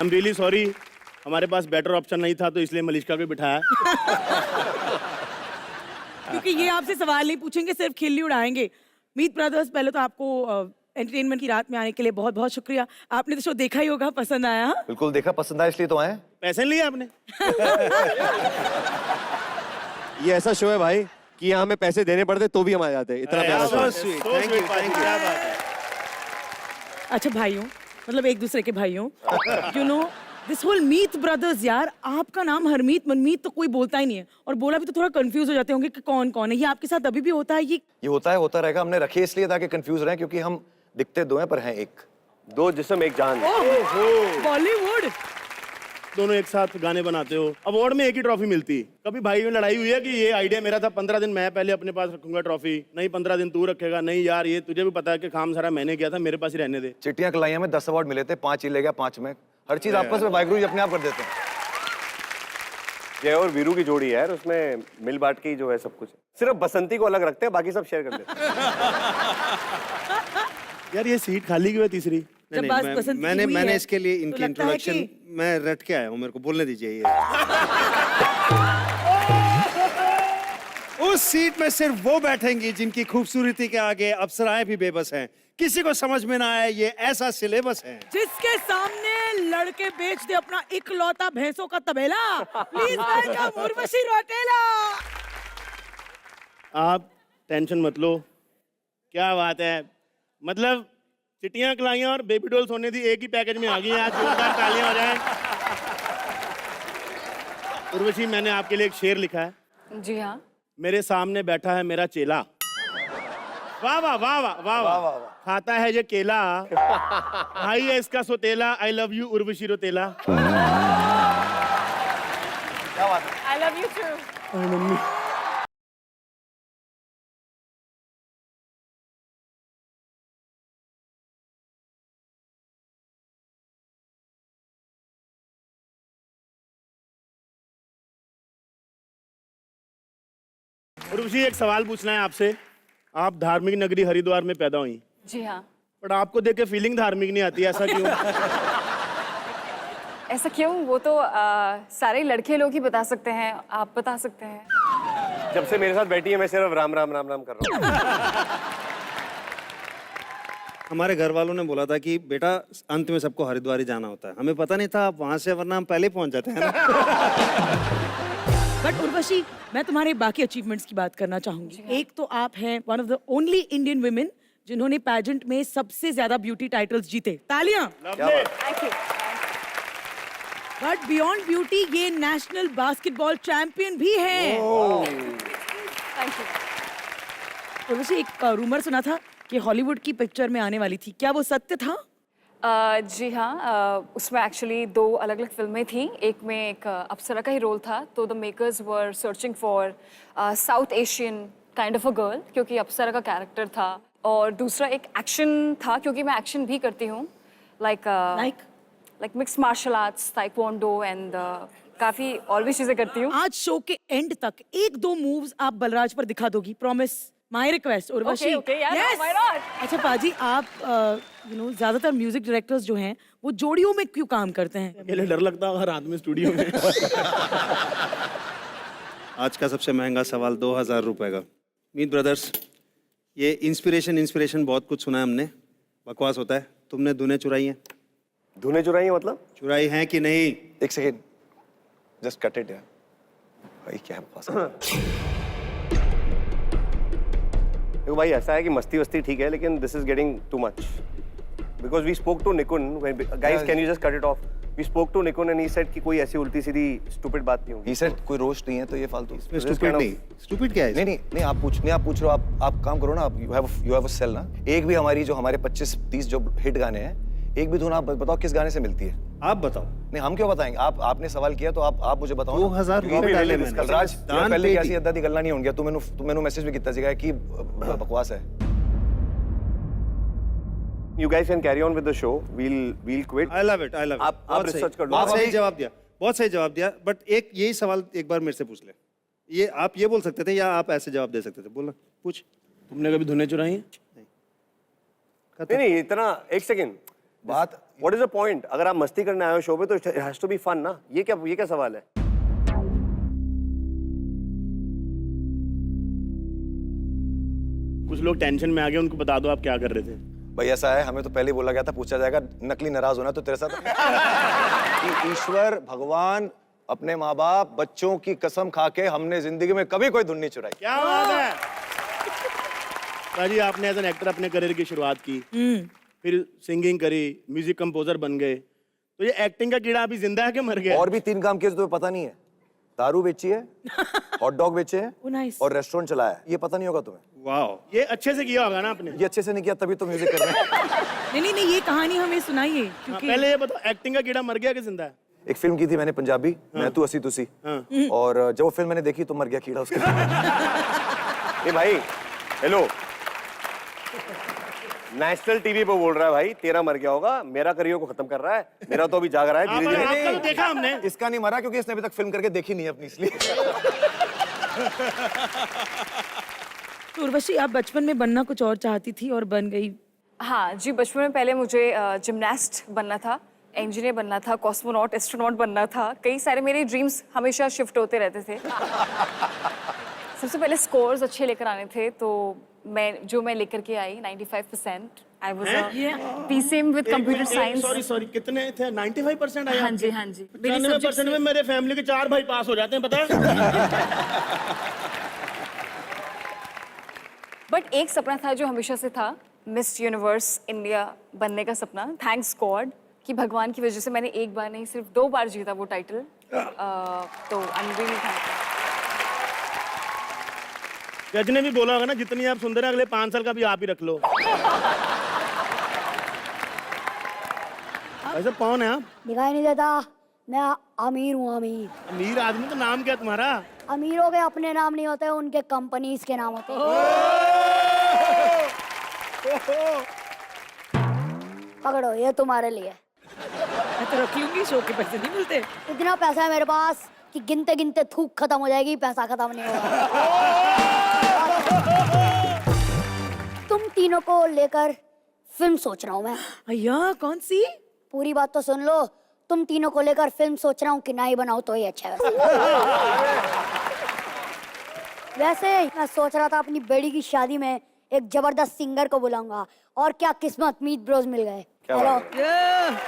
I am really sorry, हमारे पास better option नहीं था तो इसलिए मलिश्का को बिठाया। क्योंकि ये आपसे सवाल नहीं पूछेंगे, सिर्फ खिल्ली उड़ाएंगे। मीत ब्रदर्स, पहले तो आपको एंटरटेनमेंट की रात में आने के लिए बहुत बहुत शुक्रिया। आपने तो शो देखा ही होगा, पसंद आया? बिल्कुल देखा, पसंद आया इसलिए तो आए। पैसे नहीं लिए आपने? ये ऐसा शो है भाई कि यहाँ हमें पैसे देने पड़ते तो भी हम आ जाते हैं। इतना प्यारा शो है। क्या बात है। अच्छा भाइयों, मतलब एक दूसरे के भाइयों, you know this whole Meet brothers, यार आपका नाम हरमीत मनमीत तो कोई बोलता ही नहीं है, और बोला भी तो थोड़ा कंफ्यूज हो जाते होंगे कि कौन कौन है। ये आपके साथ अभी भी होता है? ये होता है, होता रहेगा। हमने रखे इसलिए ताकि कंफ्यूज रहे, क्योंकि हम दिखते दो हैं पर हैं एक। दो जिस्म एक जान। बॉलीवुड दोनों एक साथ गाने बनाते हो, अवार्ड में एक ही ट्रॉफी मिलती है। कभी भाई में लड़ाई हुई है कि ये आइडिया मेरा था, 15 दिन मैं पहले अपने पास रखूंगा ट्रॉफी, नहीं 15 दिन तू रखेगा, नहीं यार ये तुझे भी पता है कि काम सारा मैंने किया था, मेरे पास ही रहने दे। चिट्टियां कलाइयां में 10 अवार्ड मिले थे, 5 ही ले गया, 5 में हर चीज आपस में वाहिगुरु जी अपने आप कर देते हैं। जय और वीरू की जोड़ी है यार, उसमें मिल बांट के ही जो है सब कुछ। सिर्फ बसंती को अलग रखते हैं, बाकी सब शेयर कर देते हैं। यार ये सीट खाली क्यों है तीसरी? जब बात पसंद की हुई मैंने है, इसके लिए तो इनकी लगता है इंट्रोडक्शन कि- मैं रट के आया हूँ, मेरे को बोलने दीजिए। ये उस सीट में सिर्फ वो बैठेंगी जिनकी खूबसूरती के आगे अप्सराएं भी बेबस हैं। किसी को समझ में ना आए, ये ऐसा सिलेबस है। जिसके सामने लड़के बेच दे अपना इकलौता भैंसों का तबेला। Please welcome Urvashi Rautela. आप टेंशन मत लो, क्या बात है, मतलब चिटियां कलाइयां और बेबी डॉल सोने दी एक ही पैकेज में आ गई हैं। आज जोरदार तालियां हो जाएं। उर्वशी, मैंने आपके लिए एक शेर लिखा है। जी हाँ। मेरे सामने बैठा है मेरा चेला, वाह वाह वाह वाह वाह वाह, खाता है ये केला, भाई है इसका सोतेला, I love you Urvashi Rautela. I love you too. Urvashi, एक सवाल पूछना है आपसे। आप धार्मिक नगरी हरिद्वार में पैदा हुई, जी हाँ। पर आपको देख के फीलिंग धार्मिक नहीं आती, ऐसा क्यों? ऐसा क्यों? वो तो सारे लड़के लोग ही बता सकते हैं, आप बता सकते हैं। जब से मेरे साथ बैठी है मैं सिर्फ राम राम राम राम कर रहा हूँ। हमारे घर वालों ने बोला था कि बेटा अंत में सबको हरिद्वार ही जाना होता है। हमें पता नहीं था आप वहां से, वरना हम पहले पहुंच जाते हैं ना। बट उर्वशी, मैं तुम्हारे बाकी अचीवमेंट्स की बात करना चाहूंगी। एक तो आप हैं one of the only Indian women जिन्होंने पैजेंट में सबसे ज्यादा ब्यूटी टाइटल्स जीते। तालियां। Thank you. But beyond beauty ये नेशनल बास्केटबॉल चैंपियन भी हैं। Thank you. उर्वशी, एक रूमर सुना था कि हॉलीवुड की पिक्चर में आने वाली थी, क्या वो सत्य था? जी हाँ, उसमें एक्चुअली 2 अलग अलग फिल्में थी। एक में एक अप्सरा का ही रोल था, तो the makers were searching for south Asian kind of a girl, क्योंकि अप्सरा का कैरेक्टर था। और दूसरा एक एक्शन था, क्योंकि मैं एक्शन भी करती हूँ, like mix martial arts, taekwondo and काफ़ी और भी चीज़ें करती हूँ। आज शो के एंड तक 1-2 मूव्स आप बलराज पर दिखा दोगी, promise? My request Urvashi. Okay, yeah, no, why not? अच्छा पाजी, आप ज्यादातर म्यूजिक डायरेक्टर्स जो हैं वो जोड़ियों में क्यों काम करते हैं? अकेले डर लगता होगा रात में स्टूडियो में। आज का सबसे महंगा सवाल 2000 रुपए का। मीत ब्रदर्स, ये इंस्पिरेशन बहुत कुछ सुना है हमने, बकवास होता है। तुमने धुनें चुराई हैं? धुने चुराई है मतलब? चुराई हैं कि नहीं? एक सेकेंड, जस्ट कट इट यार। भाई क्या बकवास। देखो भाई, ऐसा है कि मस्ती वस्ती ठीक है, लेकिन this is getting too much, because we spoke to Nikun, guys can you just cut it off. We spoke to Nikun and he said कि कोई ऐसी उल्टी सीधी स्टूपिड बात नहीं होगी। ही सेड कोई रोस्ट नहीं है तो ये फालतू। स्टूपिड नहीं, स्टूपिड क्या है? नहीं आप पूछ रहे हो। आप काम करो ना, आप यू हैव अ सेल ना। एक भी हमारे 25-30 जो हिट गाने हैं, एक भी धुन आप बताओ किस गाने से मिलती है? आप बताओ। नहीं, हम क्यों बताएंगे? आपने सवाल किया तो आप मुझे बताओ। 2000 रुपए डाले मैंने। कलराज, दान पहले पेटी। कैसी अद्दा दी गल्ला नहीं होंगे। तू मैंने मैसेज भी किया सीगा कि बकवास है। You guys can carry on with the show. We'll quit. I love it. आप बहुत research कर लो। बहुत आप सही अभी- जवाब दिया। बट एक यही सवाल एक बार मेरे से पूछ ले। ये आप ये बोल सकते थे या आप ऐसे जवाब दे सकते थे? बोलना, पूछ। तुमने कभी धुनें चुराई हैं? नहीं इतना, एक सेकेंड। बात व्हाट इज द पॉइंट? अगर आप मस्ती करने आए हो शो पे तो it has to be fun ना। ये क्या सवाल है? कुछ लोग टेंशन में आ गए, उनको बता दो आप क्या कर रहे थे। भाई ऐसा है, हमें तो पहले ही बोला गया था, पूछा जाएगा नकली नाराज होना तो तेरे साथ कि ईश्वर भगवान अपने माँ बाप बच्चों की कसम खा के हमने जिंदगी में कभी कोई धुन नहीं चुराई। क्या बात है भाजी, आपने एज एन एक्टर अपने करियर की शुरुआत की, फिर सिंगिंग करी, म्यूजिक कंपोजर बन गए, तो ये एक्टिंग का कीड़ा अभी जिंदा है कि मर गया? और भी 3 काम किए जो तुम्हें पता नहीं है। दारू बेची है, हॉट डॉग बेचे हैं Oh, nice. और रेस्टोरेंट चलाया है। ये पता नहीं होगा तुम्हें। वाह, ये अच्छे से किया होगा ना आपने? ये अच्छे से नहीं किया तभी तो म्यूजिक कर रहे हैं। नहीं, ये कहानी हमें सुनाइए हाँ, क्योंकि पहले ये बताओ, एक्टिंग का कीड़ा मर गया कि जिंदा है? एक फिल्म की थी मैंने पंजाबी, मैं तू असी तुसी, और जब वो फिल्म मैंने देखी तो मर गया कीड़ा उसका। ए भाई, हेलो, नेशनल टीवी पे बोल रहा है भाई, तेरा मर गया होगा, मेरा करियर को खत्म कर रहा है, मेरा तो अभी जाग रहा है धीरे धीरे। आपका तो देखा हमने। इसका नहीं मरा क्योंकि इसने अभी तक फिल्म करके देखी नहीं है अपनी, इसलिए। तो उर्वशी, आप बचपन में बनना कुछ और चाहती थी और बन गई। हाँ जी, बचपन में पहले मुझे जिमनास्ट बनना था, इंजीनियर बनना था, कॉस्मोनॉट, एस्ट्रोनॉट बनना था। कई सारे मेरे ड्रीम्स हमेशा शिफ्ट होते रहते थे। सबसे पहले स्कोर्स अच्छे लेकर आने थे, तो मैं लेकर के आई 95%। I was a PCM with computer science. Sorry, कितने थे? 95% आए? हाँ जी, हाँ जी। मेरी 95% में मेरे फैमिली के 4 भाई पास हो जाते हैं, पता है? बट एक सपना था जो हमेशा से था, मिस यूनिवर्स इंडिया बनने का सपना। थैंक्स गॉड कि भगवान की वजह से मैंने एक बार नहीं सिर्फ 2 बार जीता वो टाइटल। तो आई एम रियली थैंकफुल। जज ने भी बोला होगा ना, जितनी आप सुंदर है अगले 5 साल का भी आप ही रख लो। ऐसे कौन है आप? दिखाई नहीं देता, मैं अमीर हूँ। अमीर अमीर आदमी, तो नाम क्या तुम्हारा? अमीरों के अपने नाम नहीं होते, उनके कंपनीज के नाम होते हैं। पकड़ो, ये तुम्हारे लिए। मैं तो रख लूंगी, शो के पैसे नहीं मिलते। इतना पैसा है मेरे पास कि गिनते गिनते थूक खत्म हो जाएगी, पैसा खत्म नहीं होगा। तुम तीनों को लेकर फिल्म सोच रहा हूँ मैं। भैया, कौन सी? पूरी बात तो सुन लो। तुम तीनों को लेकर फिल्म सोच रहा हूँ कि ना ही बनाओ तो ही अच्छा है। वैसे मैं सोच रहा था अपनी बेटी की शादी में एक जबरदस्त सिंगर को बुलाऊंगा, और क्या किस्मत, मीत ब्रोस मिल गए। हेलो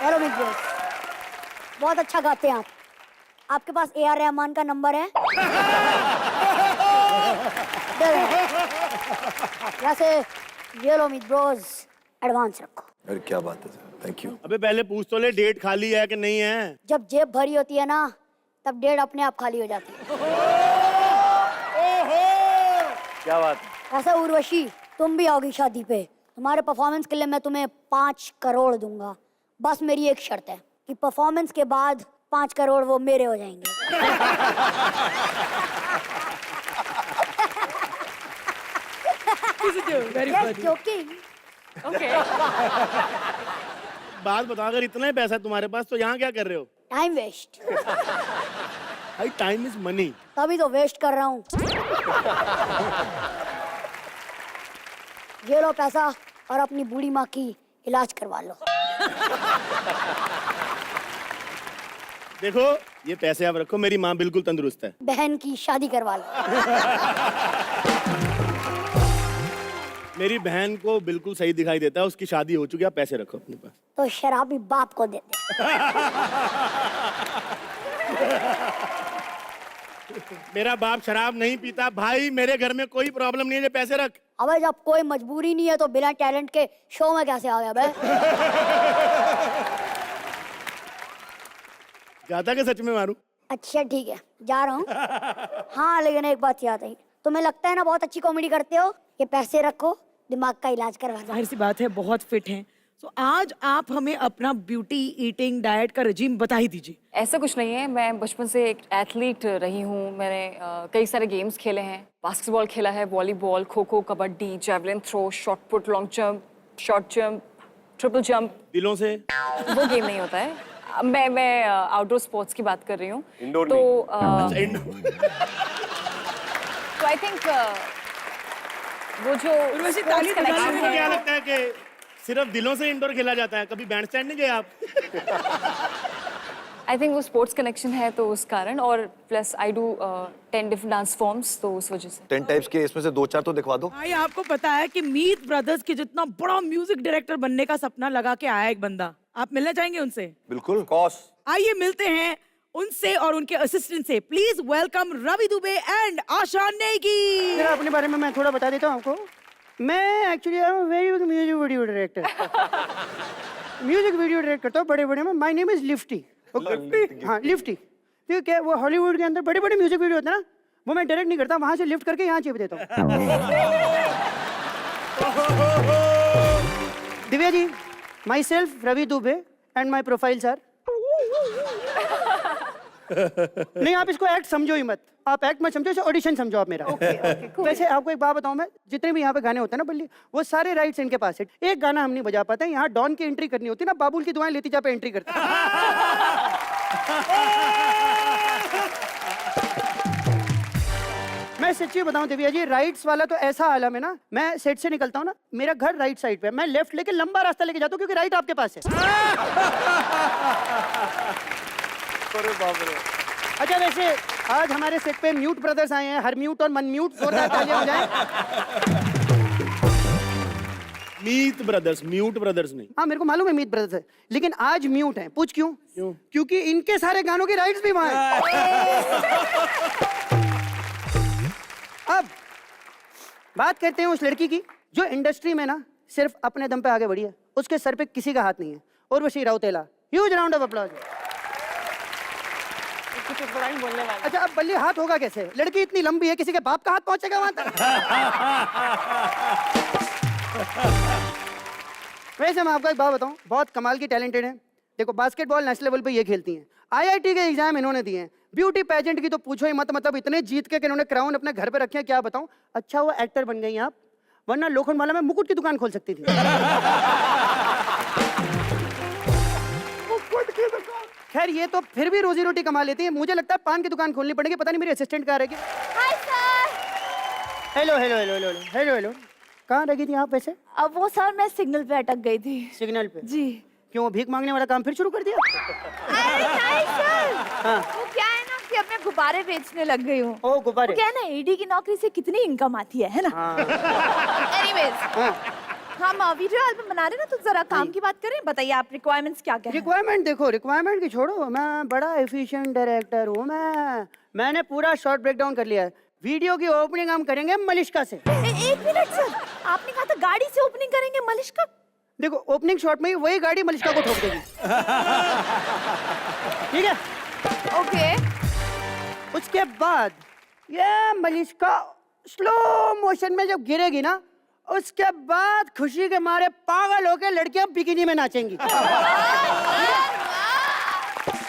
हेलो मीत ब्रोस, बहुत अच्छा गाते हैं आप। आपके पास AR रहमान का नंबर है? वैसे ये लो मीत ब्रोस, एडवांस रखो। अरे क्या बात है, थैंक यू। अबे पहले पूछ तो ले, डेट खाली है कि नहीं है? जब जेब भरी होती है ना, तब डेढ़ अपने आप खाली हो जाती है। क्या बात है? ऐसा उर्वशी, तुम भी आओगी शादी पे, तुम्हारे परफॉर्मेंस के लिए मैं तुम्हें 5 करोड़ दूंगा। बस मेरी एक शर्त है कि परफॉर्मेंस के बाद 5 करोड़ वो मेरे हो जाएंगे। Very Just joking. ओके। बात बताओ, अगर इतना ही पैसा है तुम्हारे पास तो यहाँ क्या कर रहे हो? Time waste. भाई, टाइम इज मनी। तभी तो वेस्ट कर रहा हूँ। ये लो पैसा और अपनी बूढ़ी माँ की इलाज करवा लो। देखो, ये पैसे आप रखो, मेरी माँ बिल्कुल तंदुरुस्त है। बहन की शादी करवा लो। मेरी बहन को बिल्कुल सही दिखाई देता है, उसकी शादी हो चुकी है, आप पैसे रखो अपने पास। तो शराबी बाप को दे दे। मेरा बाप शराब नहीं पीता भाई, मेरे घर में कोई प्रॉब्लम नहीं है, ये पैसे रख। अबे जब कोई मजबूरी नहीं है तो बिना टैलेंट के शो में कैसे आ गया बे? जाता कि सच में मारू? अच्छा ठीक है, जा रहा हूँ। हाँ लेकिन एक बात याद आई, तुम्हें लगता है ना बहुत अच्छी कॉमेडी करते हो, ये पैसे रखो, दिमाग का इलाज करवा दो। जाहिर सी बात है, बहुत फिट हैं। तो आज आप हमें अपना ब्यूटी, ईटिंग, डाइट का रजीम बता ही दीजिए। ऐसा कुछ नहीं है, मैं बचपन से एक एथलीट रही हूँ। मैंने कई सारे गेम्स खेले हैं, बास्केटबॉल खेला है, volleyball, kho kho, kabaddi, javelin throw, shot put, long jump, short jump, triple jump. दिलों से? वो गेम नहीं होता है। मैं आउटडोर स्पोर्ट्स की बात कर रही हूँ। इंडोर तो आई थिंक वो जो उर्वशी, ताली sports connection बजाने आपको है, क्या लगता है कि सिर्फ दिलों से इंडोर खेला जाता है, कभी बैंड स्टैंड नहीं गए आप? आई थिंक वो स्पोर्ट्स कनेक्शन है तो उस कारण, और plus I do 10 different dance forms तो उस वजह से। 10 टाइप्स के, इसमें से 2-4 तो दिखवा दो। भाई आपको पता है कि मीत ब्रदर्स के जितना बड़ा म्यूजिक डायरेक्टर बनने का सपना लगा के आया एक बंदा, आप मिलना चाहेंगे उनसे? बिल्कुल। कॉस आइए मिलते हैं उनसे और उनके असिस्टेंट से। Please welcome Ravi Dubey and Asha Negi. जरा अपने बारे में मैं थोड़ा बता देता हूँ आपको। मैं actually very good music video director. Music video director करता हूँ बड़े बड़े में। My name is Lifty. हाँ लिफ्टी। ठीक है, वो हॉलीवुड के अंदर बड़े बड़े म्यूजिक वीडियो होते हैं ना, वो मैं डायरेक्ट नहीं करता, वहां से लिफ्ट करके यहाँ चिप देता हूँ। Divya ji, myself Ravi Dubey and my profile sir. नहीं, आप इसको एक्ट समझो ही मत, आप एक्ट मत समझो, इसे ऑडिशन समझो आप मेरा। वैसे आपको एक बात बताऊं मैं, जितने भी यहाँ पे गाने होते हैं ना बल्ली, वो सारे राइट्स इनके पास है। एक गाना हम नहीं बजा पाते, यहाँ डॉन की एंट्री करनी होती है ना, बाबुल की दुआएं लेती जा पे एंट्री करते हैं। मैं सच्ची बताऊं दिव्या जी, राइट्स वाला तो ऐसा आलम है ना, मैं सेट से निकलता हूँ ना, मेरा घर राइट साइड पे है, मैं लेफ्ट लेके लंबा रास्ता लेके जाता हूँ क्योंकि राइट आपके पास है। अच्छा, वैसे आज हमारे सेट पे म्यूट ब्रदर्स आए हैं, हर म्यूट और मन म्यूट, जोरदार तालियां बजाएं। मीत ब्रदर्स, म्यूट ब्रदर्स नहीं। हाँ, मेरे को मालूम है मीत ब्रदर्स है, लेकिन आज म्यूट है। पूछ क्यों? क्योंकि इनके सारे गानों की राइट्स भी वहां हैं। अब बात करते हैं उस लड़की की जो इंडस्ट्री में ना सिर्फ अपने दम पे आगे बढ़ी है, उसके सर पे किसी का हाथ नहीं है, Urvashi Rautela. Huge round of applause. अच्छा, अब बल्ली हाथ होगा कैसे? लड़की इतनी लंबी है, किसी के बाप का हाथ पहुंचेगा वहां तक? वैसे मैं आपको एक बात बताऊं, बहुत कमाल की टैलेंटेड है। देखो, बास्केटबॉल नेशनल लेवल पे ये खेलती हैं, IIT के एग्जाम इन्होंने दिए हैं, ब्यूटी पेजेंट की तो पूछो ही मत, मतलब इतने जीत के कि इन्होंने क्राउन अपने घर पे रखे हैं, क्या बताऊं। अच्छा वो एक्टर बन गई आप, वरना लोखंडवाला में मुकुट की दुकान खोल सकती थी। खैर, ये तो फिर भी रोजी रोटी कमा लेती है, मुझे लगता है पान की दुकान खोलनी पड़ेगी। पता नहीं मेरी असिस्टेंट कहाँ रहेगी। Hi sir. Hello hello hello hello hello hello, कहाँ रह गई थी आप वैसे? अब वो सर, मैं सिग्नल पे अटक गई थी। सिग्नल पे? जी। क्यों, भीख मांगने वाला काम फिर शुरू कर दिया? अरे नहीं सर, वो क्या है ना कि अब मैं गुब्बारे बेचने लग गई हूँ। ओ, गुब्बारे। वो क्या है ना, AD की नौकरी से कितनी इनकम आती है ना। एनीवेज, हम वीडियो एल्बम बना रहे हैं ना, तो जरा काम की बात करें। बताइए आप रिक्वायरमेंट्स क्या क्या है? रिक्वायरमेंट देखो, रिक्वायरमेंट की छोड़ो, मैं बड़ा एफिशिएंट डायरेक्टर हूँ। मैंने पूरा शॉर्ट ब्रेक डाउन कर लिया है। वीडियो की ओपनिंग हम करेंगे मलिश्का से। एक मिनट सर, आपने कहा था गाड़ी से ओपनिंग करेंगे, मलिश्का? देखो, ओपनिंग शॉट में ही वही गाड़ी मलिश्का को ठोक देगी। ठीक है? ओके। उसके बाद ये मलिश्का स्लो मोशन में जब गिरेगी ना, उसके बाद खुशी के मारे पागल होकर लड़कियां बिकिनी में नाचेंगी।